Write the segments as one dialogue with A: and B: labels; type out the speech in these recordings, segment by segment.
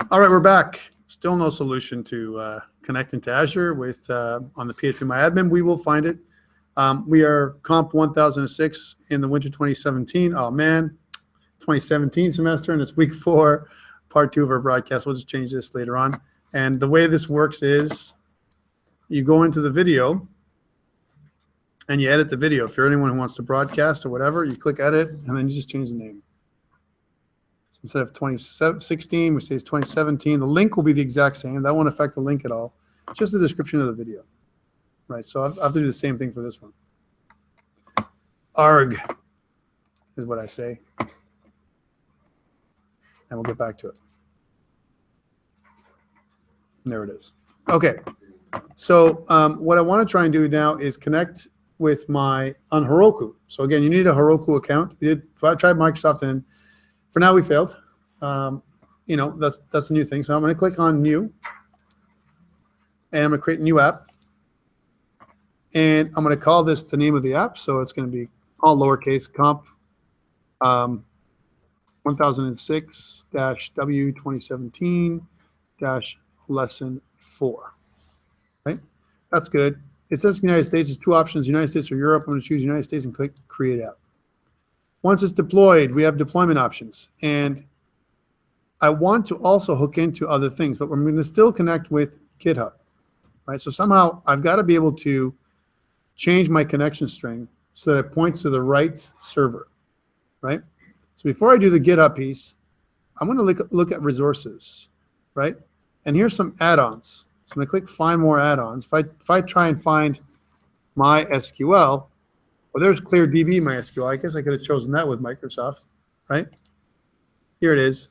A: All right, we're back. Still no solution to connecting to Azure with on the PHPMyAdmin. We will find it. We are COMP1006 in the winter 2017. Oh man, 2017 semester, and it's week 4, part 2 of our broadcast. We'll just change this later on. And the way this works is you go into the video and you edit the video. If you're anyone who wants to broadcast or whatever, you click edit and then you just change the name. So instead of 2016, we say it's 2017. The link will be the exact same. That won't affect the link at all. It's just the description of the video. Right, so I have to do the same thing for this one. ARG is what I say. And we'll get back to it. There it is. Okay, so what I want to try and do now is connect with my on Heroku. So again, you need a Heroku account. I tried Microsoft, and for now we failed. You know, that's a new thing. So I'm going to click on New, and I'm going to create a new app. And I'm going to call this the name of the app. So it's going to be all lowercase comp 1006-W2017 lesson 4. Right? That's good. It says United States. There's 2 options, United States or Europe. I'm going to choose United States and click Create App. Once it's deployed, we have deployment options. And I want to also hook into other things, but we're going to still connect with GitHub. Right? So somehow I've got to be able to change my connection string so that it points to the right server, right? So before I do the GitHub piece, I'm going to look at resources, right? And here's some add-ons. So I'm going to click Find More Add-ons. If I try and find MySQL, well, there's ClearDB MySQL. I guess I could have chosen that with Microsoft, right? Here it is.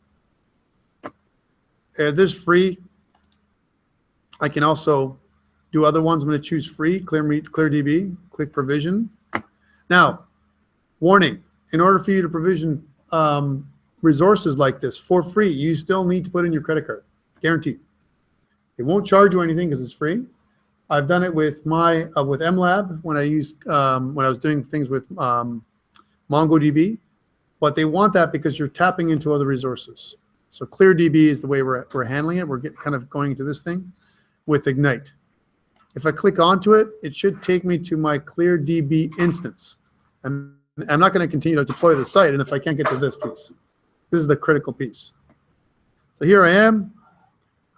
A: There's free. I can also do other ones. I'm going to choose free, ClearDB, click provision. Now, warning, in order for you to provision resources like this for free, you still need to put in your credit card, guaranteed. It won't charge you anything because it's free. I've done it with with MLab when I was doing things with MongoDB, but they want that because you're tapping into other resources. So ClearDB is the way we're handling it. We're kind of going into this thing with Ignite. If I click onto it, it should take me to my ClearDB instance. And I'm not going to continue to deploy the site, and if I can't get to this piece. This is the critical piece. So here I am.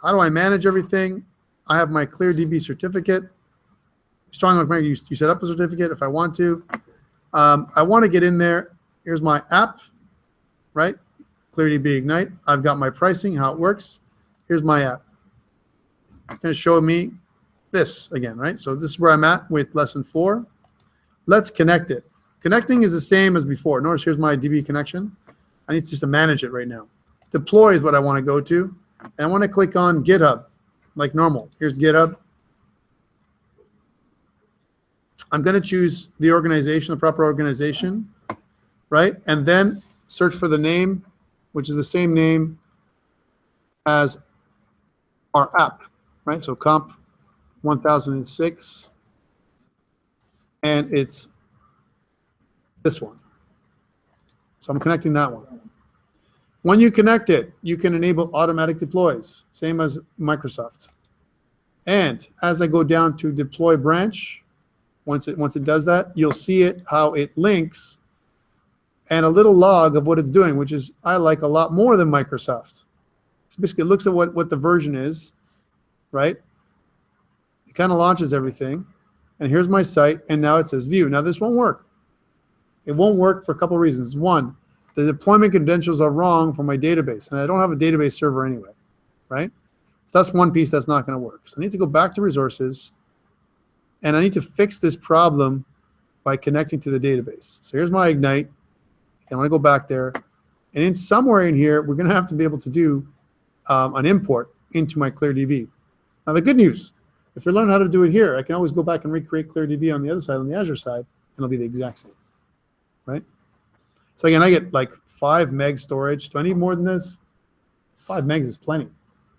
A: How do I manage everything? I have my ClearDB certificate. Strong, you set up a certificate if I want to. I want to get in there. Here's my app, right? ClearDB Ignite. I've got my pricing, how it works. Here's my app. It's going to show me this again, right? So this is where I'm at with lesson 4. Let's connect it. Connecting is the same as before. Notice here's my DB connection. I need just to manage it right now. Deploy is what I want to go to. And I want to click on GitHub like normal. Here's GitHub. I'm going to choose the organization, the proper organization, right? And then search for the name, which is the same name as our app, right? So COMP1006, and it's this one. So I'm connecting that one. When you connect it, you can enable automatic deploys, same as Microsoft. And as I go down to deploy branch, once it does that, you'll see it how it links and a little log of what it's doing, which is I like a lot more than Microsoft. So basically, it looks at what the version is, right? It kind of launches everything. And here's my site, and now it says view. Now this won't work. It won't work for a couple of reasons. One, the deployment credentials are wrong for my database, and I don't have a database server anyway, right? So that's one piece that's not going to work. So I need to go back to resources, and I need to fix this problem by connecting to the database. So here's my Ignite. I want to go back there, and in somewhere in here, we're going to have to be able to do an import into my ClearDB. Now the good news, if you learn how to do it here, I can always go back and recreate ClearDB on the other side, on the Azure side, and it'll be the exact same, right? So again, I get like 5 meg storage. Do I need more than this? 5 megs is plenty.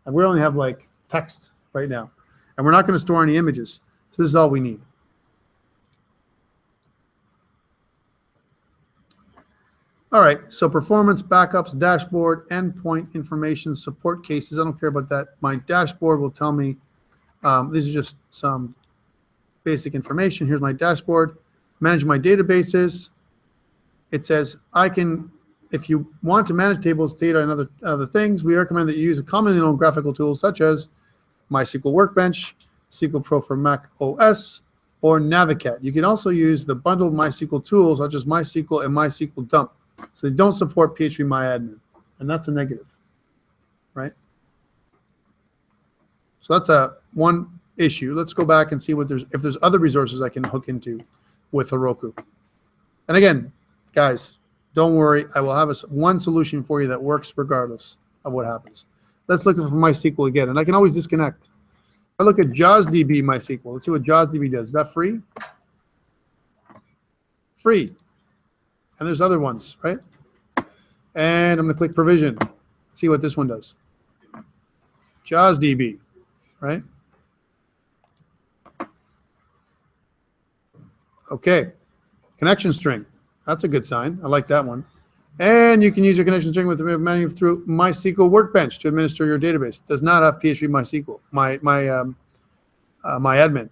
A: And we only have like text right now. And we're not going to store any images. So this is all we need. All right, so performance, backups, dashboard, endpoint information, support cases. I don't care about that. My dashboard will tell me, these are just some basic information. Here's my dashboard. Manage my databases. It says I can, if you want to manage tables, data, and other things, we recommend that you use a commonly known graphical tools such as MySQL Workbench, SQL Pro for Mac OS, or Navicat. You can also use the bundled MySQL tools such as MySQL and MySQL Dump. So they don't support PHP-MyAdmin, and that's a negative, right? So that's one issue. Let's go back and see if there's other resources I can hook into with Heroku. And again, guys, don't worry. I will have one solution for you that works regardless of what happens. Let's look for MySQL again, and I can always disconnect. I look at JAWSDB MySQL. Let's see what JAWSDB does. Is that free? Free. And there's other ones, right? And I'm going to click provision. See what this one does. JAWSDB, right? Okay. Connection string. That's a good sign. I like that one. And you can use your connection string with the menu through MySQL Workbench to administer your database. Does not have PHP MySQL, MyAdmin.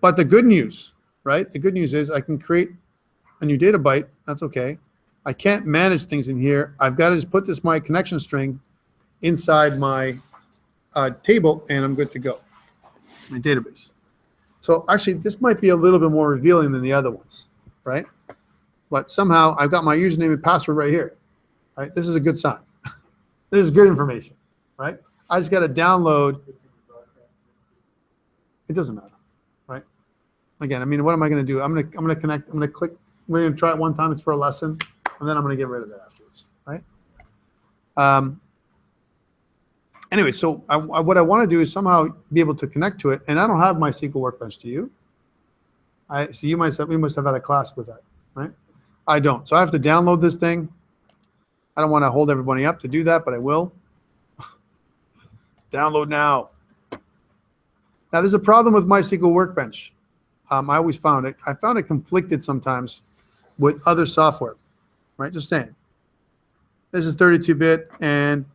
A: But the good news, right? The good news is I can create a new data byte. That's okay. I can't manage things in here. I've got to just put my connection string inside my table, and I'm good to go. My database. So actually, this might be a little bit more revealing than the other ones, right? But somehow I've got my username and password right here, right? This is a good sign. This is good information, right? I just got to download. It doesn't matter, right? Again, I mean, what am I going to do? I'm going to connect. I'm going to click. We're going to try it one time. It's for a lesson, and then I'm going to get rid of it afterwards, right? Anyway, so what I want to do is somehow be able to connect to it, and I don't have MySQL Workbench. Do you? So we must have had a class with that, right? I don't. So I have to download this thing. I don't want to hold everybody up to do that, but I will. Download now. Now, there's a problem with MySQL Workbench. I always found it. I found it conflicted sometimes with other software, right? Just saying. This is 32-bit, and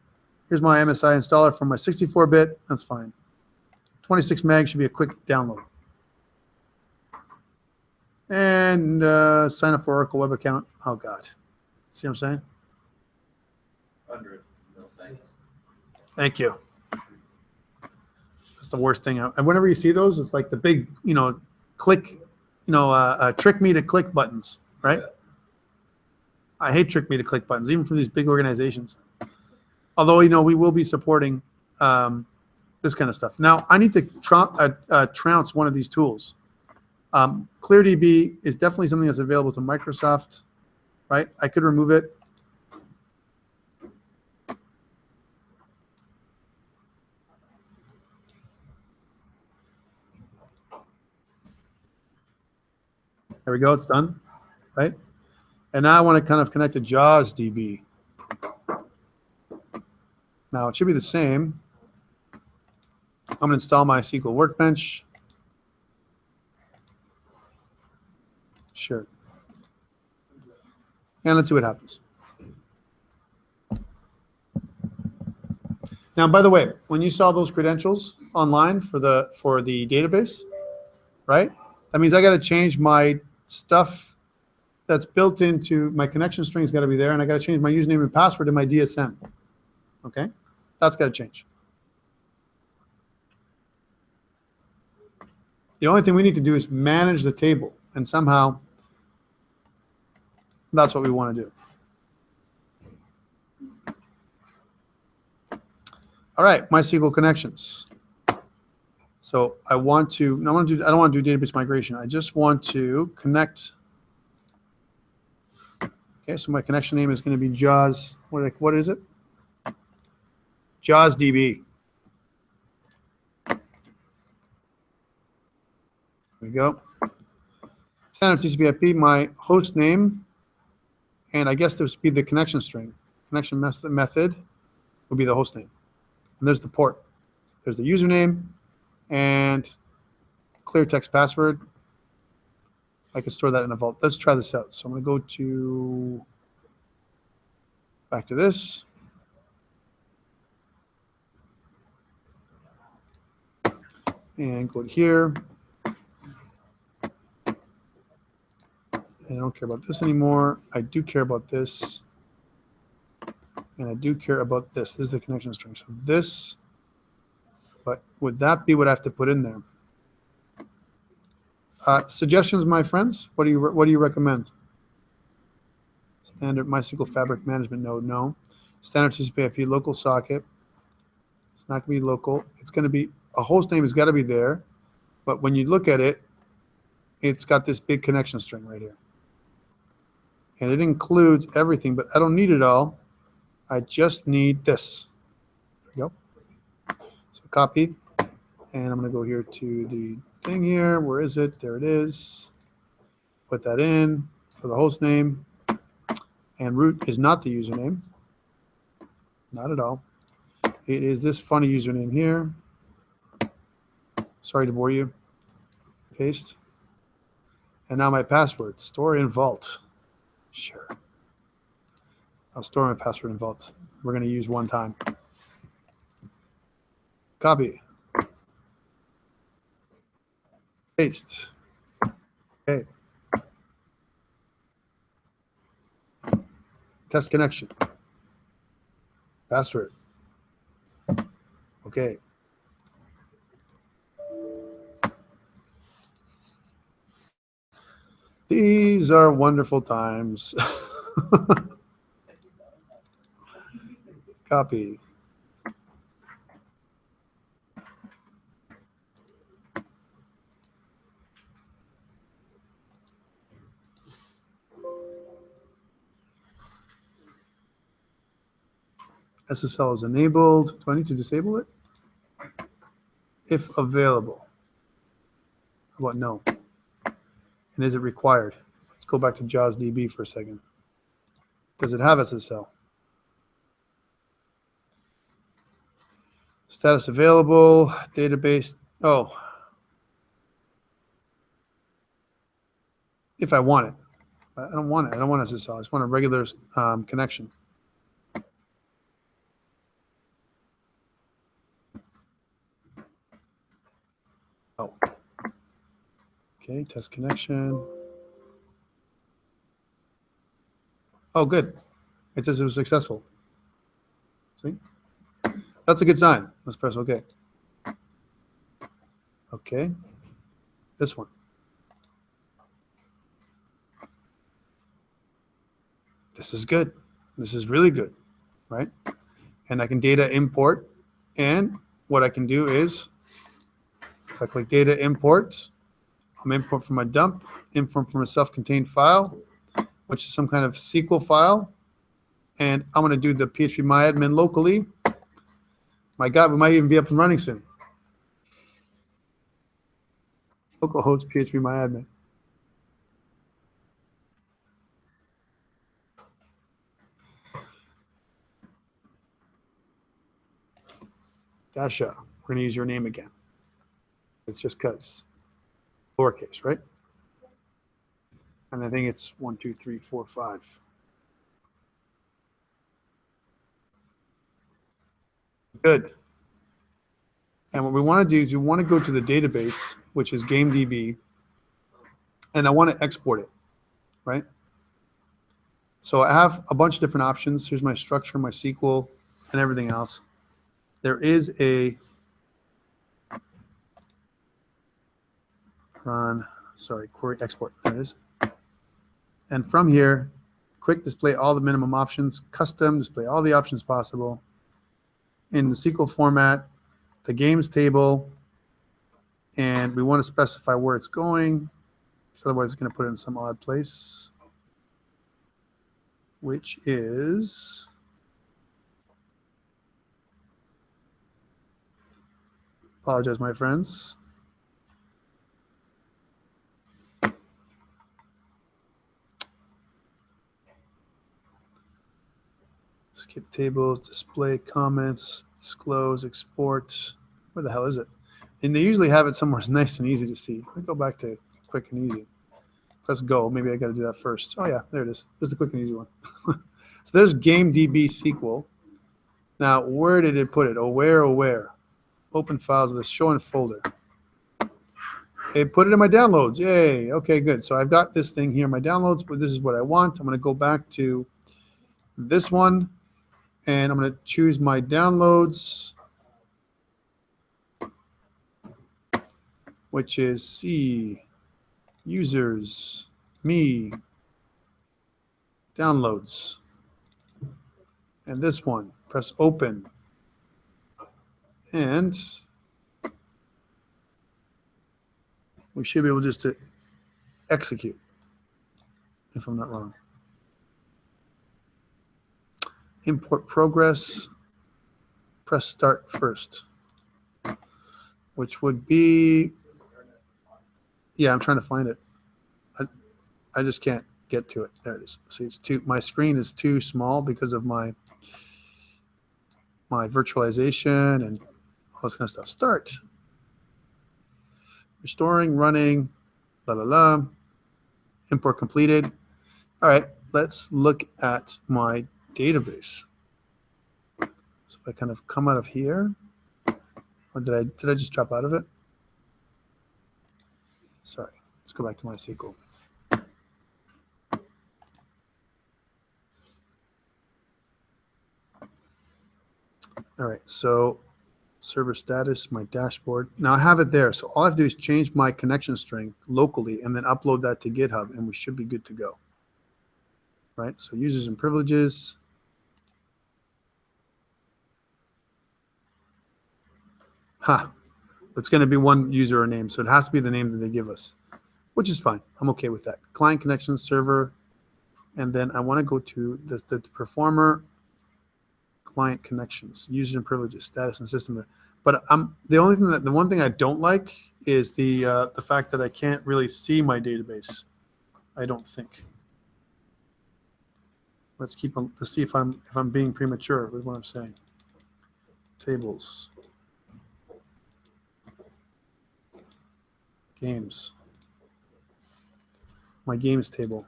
A: here's my MSI installer for my 64-bit. That's fine. 26 meg should be a quick download. And sign up for Oracle web account. Oh, God. See what I'm saying?
B: Hundreds. No,
A: thank you. That's the worst thing. And whenever you see those, it's like the big, click, trick me to click buttons, right? Yeah. I hate trick me to click buttons, even for these big organizations. Although, we will be supporting this kind of stuff. Now, I need to trounce one of these tools. ClearDB is definitely something that's available to Microsoft, right? I could remove it. There we go. It's done, right? And now I want to kind of connect to JAWSDB. Now, it should be the same. I'm going to install my SQL Workbench. Sure. And let's see what happens. Now, by the way, when you saw those credentials online for the database, right? That means I got to change my stuff that's built into my connection string's got to be there, and I got to change my username and password in my DSM. Okay, that's got to change. The only thing we need to do is manage the table, and somehow that's what we want to do. All right, MySQL connections. So I don't want to do database migration. I just want to connect. Okay, so my connection name is going to be JAWS. What is it? JAWSDB. There we go. Standard TCP IP, my host name, and I guess this would be the connection string. Connection method would be the host name. And there's the port. There's the username and clear text password. I can store that in a vault. Let's try this out. So I'm going to go to Back to this. And go to here. And I don't care about this anymore. I do care about this. And I do care about this. This is the connection string. So this, but would that be what I have to put in there? Suggestions, my friends? What do you recommend? Standard MySQL Fabric Management Node, no. Standard TCP/IP local socket. It's not going to be local. It's going to be, a host name has got to be there. But when you look at it, it's got this big connection string right here. And it includes everything, but I don't need it all. I just need this. There we go. So copy. And I'm going to go here to the thing here. Where is it? There it is. Put that in for the host name. And root is not the username. Not at all. It is this funny username here. Sorry to bore you. Paste. And now my password. Store in Vault. Sure. I'll store my password in Vault. We're going to use one time. Copy. Paste. Okay. Test connection. Password. Okay. These are wonderful times. Copy. SSL is enabled. Do I need to disable it? If available. How about no? And is it required? Let's go back to JAWSDB for a second. Does it have SSL? Status available, database. Oh. If I want it. I don't want it. I don't want SSL. I just want a regular connection. Oh. Okay, test connection. Oh, good. It says it was successful. See? That's a good sign. Let's press OK. Okay. This one. This is good. This is really good, right? And I can data import. And what I can do is, if I click data import, I'm import from a dump, import from a self-contained file, which is some kind of SQL file. And I'm going to do the phpMyAdmin locally. My God, we might even be up and running soon. Localhost phpMyAdmin. Dasha, we're going to use your name again. It's just because. Lowercase, right? And I think it's 1, 2, 3, 4, 5. Good. And what we want to do is we want to go to the database, which is GameDB, and I want to export it, right? So I have a bunch of different options. Here's my structure, my SQL, and everything else. There is a query export. There it is. And from here, quick display all the minimum options, custom display all the options possible. In the SQL format, the games table, and we want to specify where it's going, because otherwise it's going to put it in some odd place, which is apologize, my friends. Skip tables, display comments, disclose, export. Where the hell is it? And they usually have it somewhere nice and easy to see. Let me go back to quick and easy. Press go. Maybe I got to do that first. Oh, yeah, there it is. This is the quick and easy one. So there's GameDB SQL. Now, where did it put it? Oh, where? Open files of the show in folder. It put it in my downloads. Yay. Okay, good. So I've got this thing here in my downloads, but this is what I want. I'm going to go back to this one, and I'm going to choose my downloads, which is C, users, me, downloads. And this one, press open. And we should be able just to execute, if I'm not wrong. Import progress, press start first, which would be, yeah, I'm trying to find it. I just can't get to it. There it is. See, it's too, my screen is too small because of my virtualization and all this kind of stuff. Start. Restoring, running, la la la. Import completed. All right, let's look at my database. So I kind of come out of here, or did I just drop out of it? Sorry, let's go back to MySQL. All right, so server status, my dashboard. Now I have it there, so all I have to do is change my connection string locally and then upload that to GitHub, and we should be good to go. Right, so users and privileges. It's going to be one user or name, so it has to be the name that they give us, which is fine. I'm okay with that. Client connection server, and then I want to go to the performer, client connections, users and privileges, status and system. But the one thing I don't like is the fact that I can't really see my database. I don't think. Let's see if I'm being premature with what I'm saying. Tables. Games. My games table.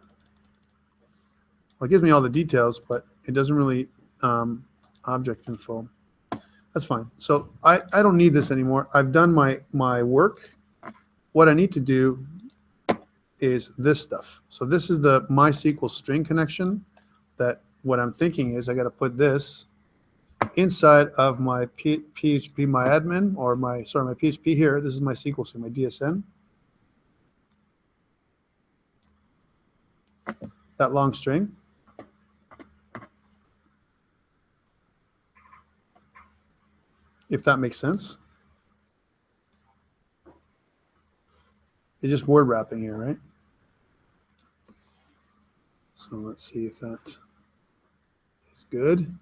A: Well, it gives me all the details, but it doesn't really object info. That's fine. So I don't need this anymore. I've done my work. What I need to do is this stuff. So this is the MySQL string connection. That what I'm thinking is I got to put this inside of my PHP myadmin, or my PHP here. This is my SQL string, my DSN. That long string. If that makes sense. It's just word wrapping here, right? So let's see if that is good.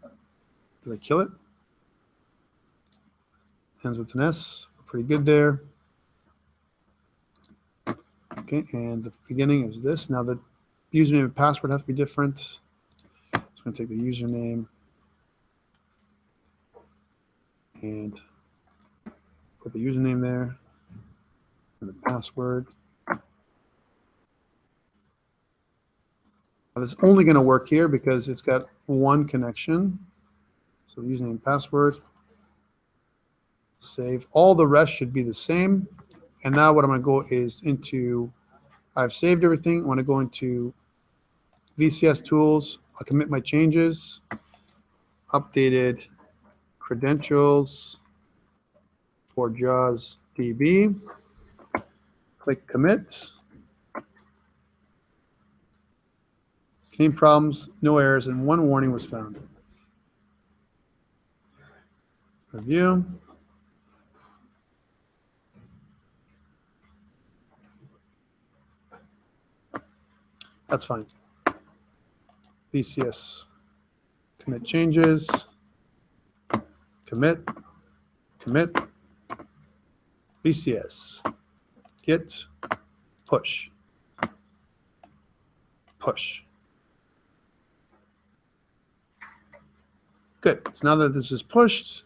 A: Did I kill it? Ends with an S. We're pretty good there. Okay, and the beginning is this. Now the username and password have to be different. So I'm going to take the username and put the username there and the password. Now, this is only going to work here because it's got one connection. So the username and password. Save. All the rest should be the same. And now what I'm going to go is into, I've saved everything. I want to go into VCS tools. I'll commit my changes. Updated credentials for JAWS DB. Click commit. Any problems, no errors, and one warning was found. Review. That's fine. VCS. Commit changes. Commit. Commit. VCS. Git. Push. Push. Good. So now that this is pushed,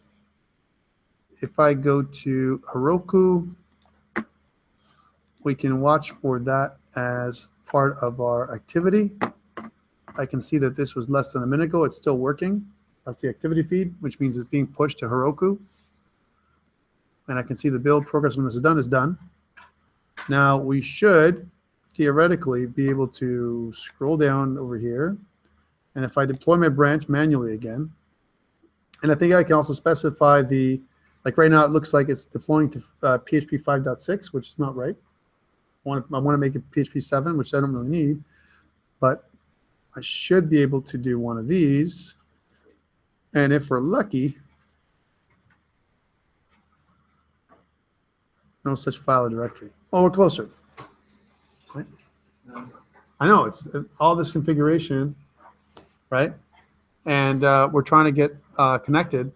A: if I go to Heroku, we can watch for that as part of our activity. I can see that this was less than a minute ago. It's still working. That's the activity feed, which means it's being pushed to Heroku. And I can see the build progress when this is done. Now we should theoretically be able to scroll down over here. And if I deploy my branch manually again, and I think I can also specify the, like right now it looks like it's deploying to PHP 5.6, which is not right. I want to make it PHP 7, which I don't really need, but I should be able to do one of these. And if we're lucky, no such file or directory. Oh, we're closer. Right? I know, it's all this configuration, right? And we're trying to get connected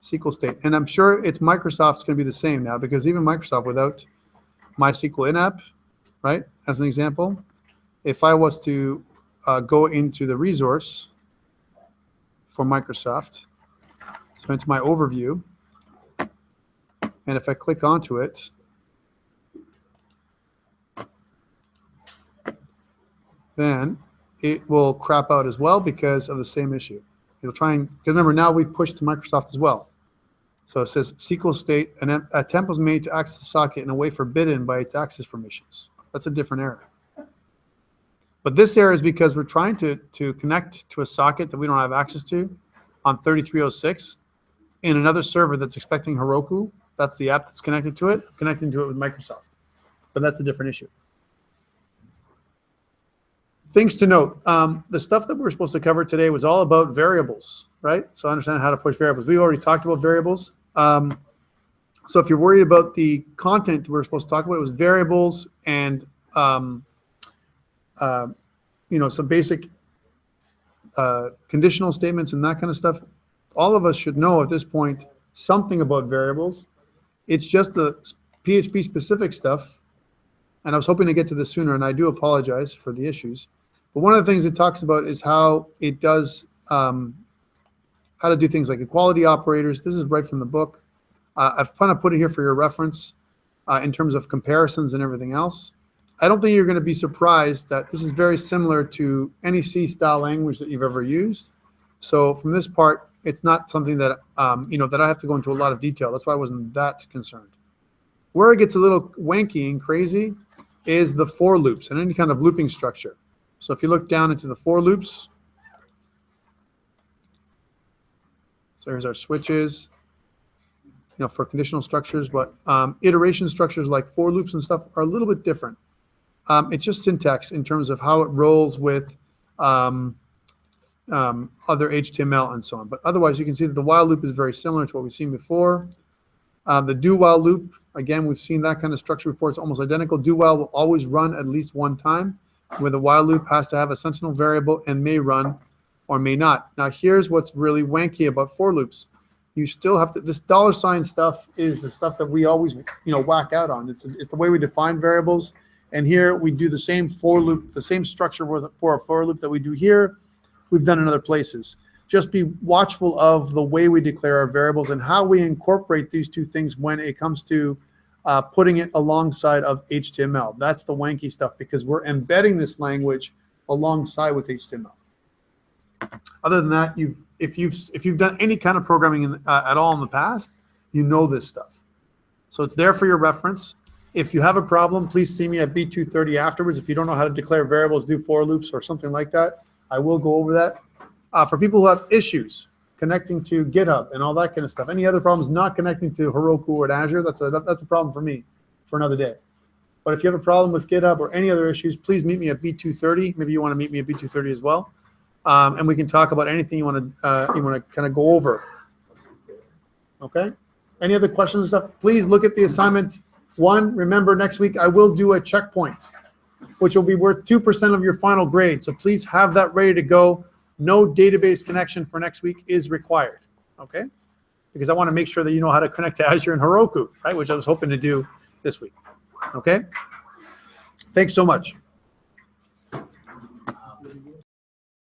A: SQL state. And I'm sure it's Microsoft's going to be the same now, because even Microsoft without MySQL in-app, right, as an example, if I was to go into the resource for Microsoft, so into my overview, and if I click onto it, then it will crap out as well because of the same issue. It'll try and, because remember now we've pushed to Microsoft as well. So it says SQL state, an attempt was made to access the socket in a way forbidden by its access permissions. That's a different error. But this error is because we're trying to connect to a socket that we don't have access to on 3306 in another server that's expecting Heroku. That's the app that's connected to it, connecting to it with Microsoft. But that's a different issue. Things to note, the stuff that we were supposed to cover today was all about variables, right? So understand how to push variables. We already talked about variables. So if you're worried about the content we were supposed to talk about, it was variables and you know, some basic conditional statements and that kind of stuff. All of us should know at this point something about variables. It's just the PHP specific stuff. And I was hoping to get to this sooner, and I do apologize for the issues. But one of the things it talks about is how it does, how to do things like equality operators. This is right from the book. I've kind of put it here for your reference in terms of comparisons and everything else. I don't think you're going to be surprised that this is very similar to any C-style language that you've ever used. So from this part, it's not something that, you know, that I have to go into a lot of detail. That's why I wasn't that concerned. Where it gets a little wanky and crazy is the for loops and any kind of looping structure. So if you look down into the for loops, so here's our switches, you know, for conditional structures, but iteration structures like for loops and stuff are a little bit different. It's just syntax in terms of how it rolls with other HTML and so on. But otherwise, you can see that the while loop is very similar to what we've seen before. The do while loop, again, we've seen that kind of structure before. It's almost identical. Do while will always run at least one time, where the while loop has to have a sentinel variable and may run or may not. Now, here's what's really wanky about for loops. You still have to, this $ stuff is the stuff that we always, you know, whack out on. It's the way we define variables. And here we do the same for loop, the same structure for a for loop that we do here, we've done in other places. Just be watchful of the way we declare our variables and how we incorporate these two things when it comes to putting it alongside of HTML. That's the wanky stuff, because we're embedding this language alongside with HTML. Other than that, if you've done any kind of programming at all in the past, you know this stuff. So it's there for your reference. If you have a problem, please see me at B230 afterwards. If you don't know how to declare variables, do for loops or something like that, I will go over that. For people who have issues connecting to GitHub and all that kind of stuff, any other problems not connecting to Heroku or Azure, that's a problem for me for another day. But if you have a problem with GitHub or any other issues, please meet me at B230. Maybe you want to meet me at B230 as well, and we can talk about anything you want to kind of go over. Okay. Any other questions and stuff? Please look at the assignment 1. Remember, next week I will do a checkpoint, which will be worth 2% of your final grade. So please have that ready to go. No database connection for next week is required, okay? Because I want to make sure that you know how to connect to Azure and Heroku, right? Which I was hoping to do this week, okay? Thanks so much.